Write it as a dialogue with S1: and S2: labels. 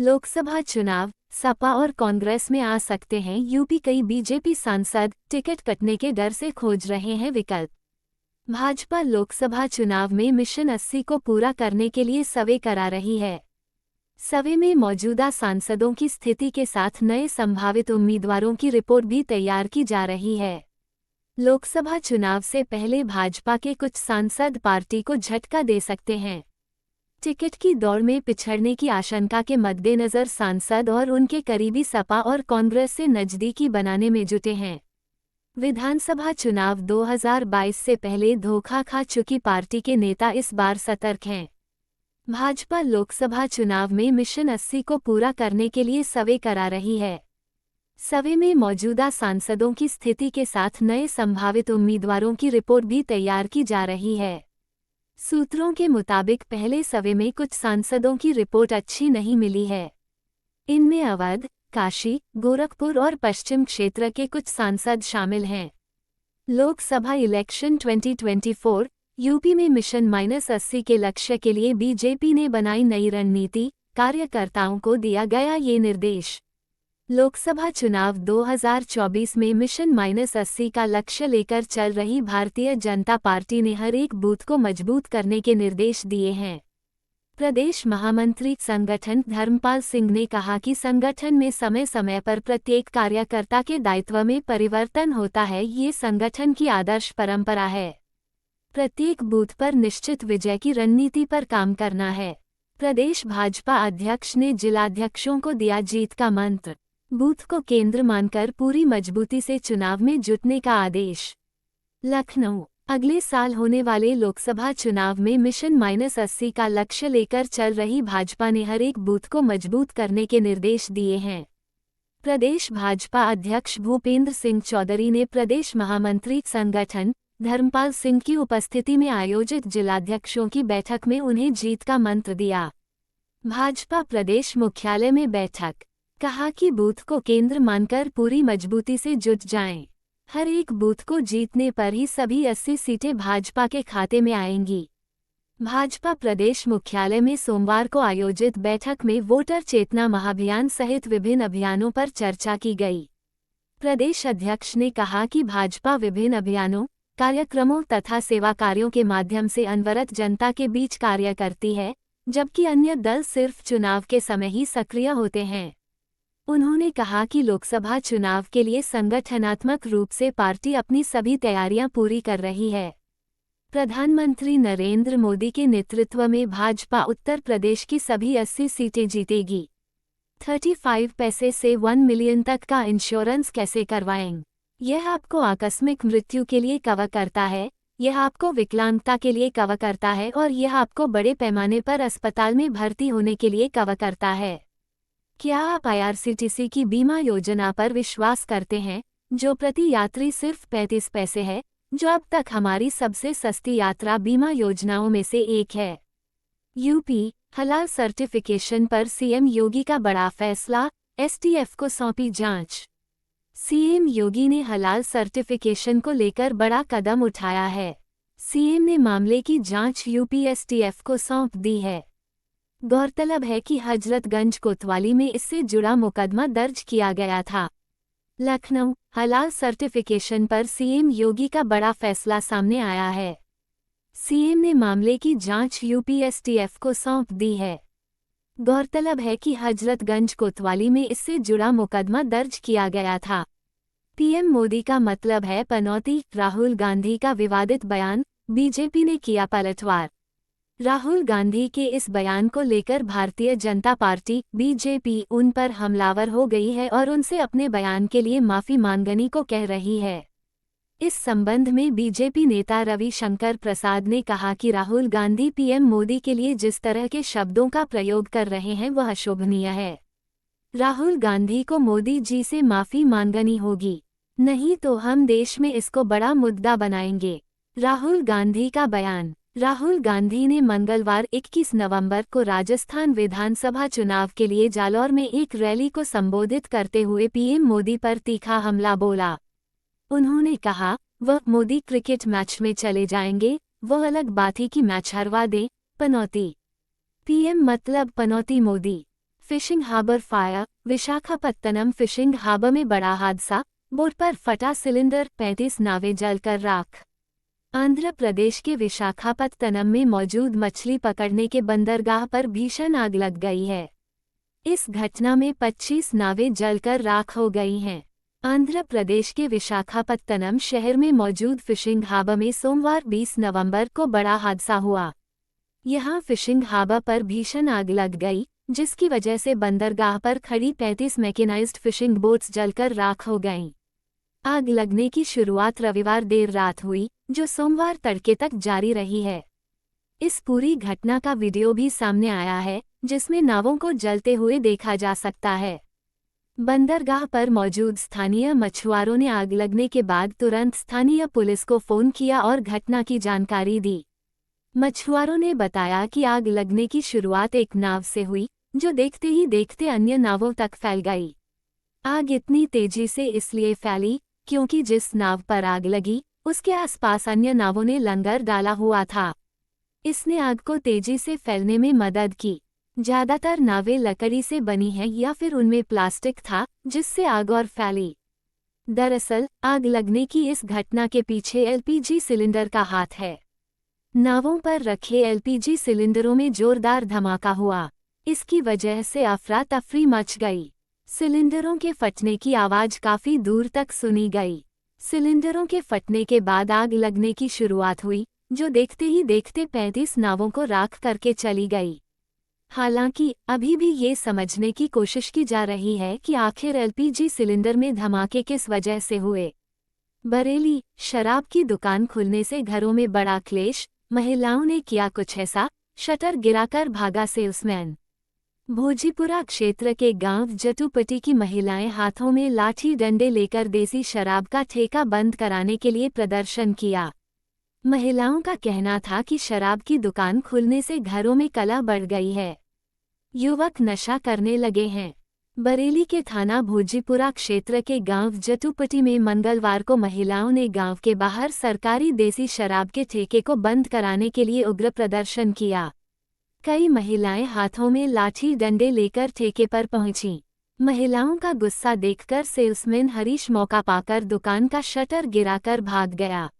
S1: लोकसभा चुनाव, सपा और कांग्रेस में आ सकते हैं यूपी। कई बीजेपी सांसद टिकट कटने के डर से खोज रहे हैं विकल्प। भाजपा लोकसभा चुनाव में मिशन 80 को पूरा करने के लिए सर्वे करा रही है। सर्वे में मौजूदा सांसदों की स्थिति के साथ नए संभावित उम्मीदवारों की रिपोर्ट भी तैयार की जा रही है। लोकसभा चुनाव से पहले भाजपा के कुछ सांसद पार्टी को झटका दे सकते हैं। टिकट की दौड़ में पिछड़ने की आशंका के मद्देनजर सांसद और उनके करीबी सपा और कांग्रेस से नजदीकी बनाने में जुटे हैं। विधानसभा चुनाव 2022 से पहले धोखा खा चुकी पार्टी के नेता इस बार सतर्क हैं। भाजपा लोकसभा चुनाव में मिशन 80 को पूरा करने के लिए सर्वे करा रही है। सर्वे में मौजूदा सांसदों की स्थिति के साथ नए संभावित उम्मीदवारों की रिपोर्ट भी तैयार की जा रही है। सूत्रों के मुताबिक पहले सर्वे में कुछ सांसदों की रिपोर्ट अच्छी नहीं मिली है। इनमें अवध, काशी, गोरखपुर और पश्चिम क्षेत्र के कुछ सांसद शामिल हैं। लोकसभा इलेक्शन 2024 यूपी में मिशन -80 के लक्ष्य के लिए बीजेपी ने बनाई नई रणनीति, कार्यकर्ताओं को दिया गया ये निर्देश। लोकसभा चुनाव 2024 में मिशन -80 का लक्ष्य लेकर चल रही भारतीय जनता पार्टी ने हर एक बूथ को मजबूत करने के निर्देश दिए हैं। प्रदेश महामंत्री संगठन धर्मपाल सिंह ने कहा कि संगठन में समय समय पर प्रत्येक कार्यकर्ता के दायित्व में परिवर्तन होता है, ये संगठन की आदर्श परंपरा है। प्रत्येक बूथ पर निश्चित विजय की रणनीति पर काम करना है। प्रदेश भाजपा अध्यक्ष ने जिलाध्यक्षों को दिया जीत का मंत्र, बूथ को केंद्र मानकर पूरी मजबूती से चुनाव में जुटने का आदेश। लखनऊ, अगले साल होने वाले लोकसभा चुनाव में मिशन -80 का लक्ष्य लेकर चल रही भाजपा ने हर एक बूथ को मजबूत करने के निर्देश दिए हैं। प्रदेश भाजपा अध्यक्ष भूपेंद्र सिंह चौधरी ने प्रदेश महामंत्री संगठन धर्मपाल सिंह की उपस्थिति में आयोजित जिलाध्यक्षों की बैठक में उन्हें जीत का मंत्र दिया। भाजपा प्रदेश मुख्यालय में बैठक, कहा कि बूथ को केंद्र मानकर पूरी मजबूती से जुट जाएं। हर एक बूथ को जीतने पर ही सभी 80 सीटें भाजपा के खाते में आएंगी। भाजपा प्रदेश मुख्यालय में सोमवार को आयोजित बैठक में वोटर चेतना महाअभियान सहित विभिन्न अभियानों पर चर्चा की गई। प्रदेश अध्यक्ष ने कहा कि भाजपा विभिन्न अभियानों, कार्यक्रमों तथा सेवा कार्यों के माध्यम से अनवरत जनता के बीच कार्य करती है, जबकि अन्य दल सिर्फ चुनाव के समय ही सक्रिय होते हैं। उन्होंने कहा कि लोकसभा चुनाव के लिए संगठनात्मक रूप से पार्टी अपनी सभी तैयारियां पूरी कर रही है। प्रधानमंत्री नरेंद्र मोदी के नेतृत्व में भाजपा उत्तर प्रदेश की सभी 80 सीटें जीतेगी। 35 पैसे से 1 मिलियन तक का इंश्योरेंस कैसे करवाएं? यह आपको आकस्मिक मृत्यु के लिए कवर करता है, यह आपको विकलांगता के लिए कवर करता है और यह आपको बड़े पैमाने पर अस्पताल में भर्ती होने के लिए कवर करता है। क्या आप IRCTC की बीमा योजना पर विश्वास करते हैं, जो प्रति यात्री सिर्फ 35 पैसे है, जो अब तक हमारी सबसे सस्ती यात्रा बीमा योजनाओं में से एक है। यूपी, हलाल सर्टिफिकेशन पर सीएम योगी का बड़ा फैसला, STF को सौंपी जांच। सीएम योगी ने हलाल सर्टिफिकेशन को लेकर बड़ा कदम उठाया है। सीएम ने मामले की जांच यूपी STF को सौंप दी है। गौरतलब है कि हजरतगंज कोतवाली में इससे जुड़ा मुकदमा दर्ज किया गया था। लखनऊ, हलाल सर्टिफिकेशन पर सीएम योगी का बड़ा फैसला सामने आया है। सीएम ने मामले की जांच यूपी STF को सौंप दी है। गौरतलब है कि हजरतगंज कोतवाली में इससे जुड़ा मुकदमा दर्ज किया गया था। पीएम मोदी का मतलब है पनौती, राहुल गांधी का विवादित बयान, बीजेपी ने किया पलटवार। राहुल गांधी के इस बयान को लेकर भारतीय जनता पार्टी बीजेपी उन पर हमलावर हो गई है और उनसे अपने बयान के लिए माफी मांगने को कह रही है। इस संबंध में बीजेपी नेता रविशंकर प्रसाद ने कहा कि राहुल गांधी पीएम मोदी के लिए जिस तरह के शब्दों का प्रयोग कर रहे हैं वह अशोभनीय है। राहुल गांधी को मोदी जी से माफी मांगनी होगी, नहीं तो हम देश में इसको बड़ा मुद्दा बनाएंगे। राहुल गांधी का बयान। राहुल गांधी ने मंगलवार 21 नवंबर को राजस्थान विधानसभा चुनाव के लिए जालौर में एक रैली को संबोधित करते हुए पीएम मोदी पर तीखा हमला बोला। उन्होंने कहा, वह मोदी क्रिकेट मैच में चले जाएंगे, वह अलग बात ही कि मैच हरवा दें, पनौती। पीएम मतलब पनौती Modi. Fishing harbour fire, Visakhapatnam fishing harbour में बड़ा हादसा, बोट पर फटा सिलेंडर, 35 नावें जलकर राख। आंध्र प्रदेश के विशाखापत्तनम में मौजूद मछली पकड़ने के बंदरगाह पर भीषण आग लग गई है। इस घटना में 25 नावें जलकर राख हो गई हैं। आंध्र प्रदेश के विशाखापत्तनम शहर में मौजूद फिशिंग हार्बर में सोमवार 20 नवंबर को बड़ा हादसा हुआ। यहां फिशिंग हार्बर पर भीषण आग लग गई, जिसकी वजह से बंदरगाह पर खड़ी 35 मैकेनाइज्ड फिशिंग बोट्स जलकर राख हो गईं। आग लगने की शुरुआत रविवार देर रात हुई, जो सोमवार तड़के तक जारी रही है। इस पूरी घटना का वीडियो भी सामने आया है, जिसमें नावों को जलते हुए देखा जा सकता है। बंदरगाह पर मौजूद स्थानीय मछुआरों ने आग लगने के बाद तुरंत स्थानीय पुलिस को फोन किया और घटना की जानकारी दी। मछुआरों ने बताया कि आग लगने की शुरुआत एक नाव से हुई, जो देखते ही देखते अन्य नावों तक फैल गई। आग इतनी तेजी से इसलिए फैली क्योंकि जिस नाव पर आग लगी, उसके आसपास अन्य नावों ने लंगर डाला हुआ था। इसने आग को तेजी से फैलने में मदद की। ज्यादातर नावें लकड़ी से बनी हैं या फिर उनमें प्लास्टिक था, जिससे आग और फैली। दरअसल, आग लगने की इस घटना के पीछे एलपीजी सिलेंडर का हाथ है। नावों पर रखे एलपीजी सिलेंडरों में जोरदार धमाका हुआ। इसकी वजह से अफरा तफरी मच गई। सिलेंडरों के फटने की आवाज काफी दूर तक सुनी गई। सिलेंडरों के फटने के बाद आग लगने की शुरुआत हुई, जो देखते ही देखते 35 नावों को राख करके चली गई। हालांकि अभी भी ये समझने की कोशिश की जा रही है कि आखिर एलपीजी सिलेंडर में धमाके किस वजह से हुए। बरेली, शराब की दुकान खुलने से घरों में बड़ा क्लेश, महिलाओं ने किया कुछ ऐसा, शटर गिराकर भागा सेल्समैन। भोजीपुरा क्षेत्र के गांव जटुपटी की महिलाएं हाथों में लाठी डंडे लेकर देसी शराब का ठेका बंद कराने के लिए प्रदर्शन किया। महिलाओं का कहना था कि शराब की दुकान खुलने से घरों में कलह बढ़ गई है। युवक नशा करने लगे हैं। बरेली के थाना भोजीपुरा क्षेत्र के गांव जटुपटी में मंगलवार को महिलाओं ने गांव के बाहर सरकारी देसी शराब के ठेके को बंद कराने के लिए उग्र प्रदर्शन किया। कई महिलाएं हाथों में लाठी डंडे लेकर ठेके पर पहुंचीं। महिलाओं का गुस्सा देखकर सेल्समैन हरीश मौका पाकर दुकान का शटर गिराकर भाग गया।